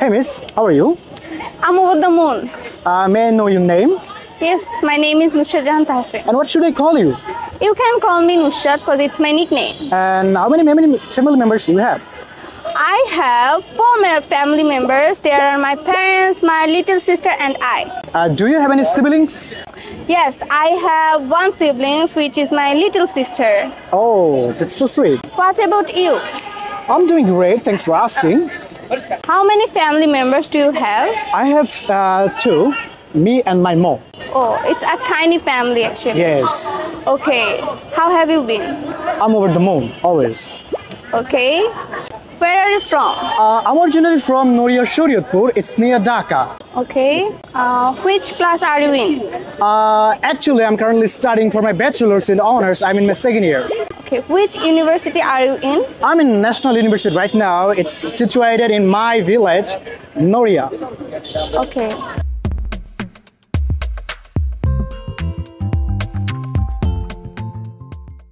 Hey miss, how are you? I'm over the moon. May I know your name? Yes, my name is Nusrat Jahan Tahsin. And what should I call you? You can call me Nusrat because it's my nickname. And how many family members do you have? I have four family members. There are my parents, my little sister, and I. Do you have any siblings? Yes, I have one sibling, which is my little sister. Oh, that's so sweet. What about you? I'm doing great, thanks for asking. How many family members do you have? I have two, me and my mom. Oh, it's a tiny family actually. Yes, Okay, how have you been? I'm over the moon, always. Okay, where are you from? I'm originally from Mohammadpur, it's near Dhaka. Okay, which class are you in? Actually, I'm currently studying for my bachelor's in honors. I'm in my second year. Okay, which university are you in? I'm in National University right now. It's situated in my village, Noria. Okay,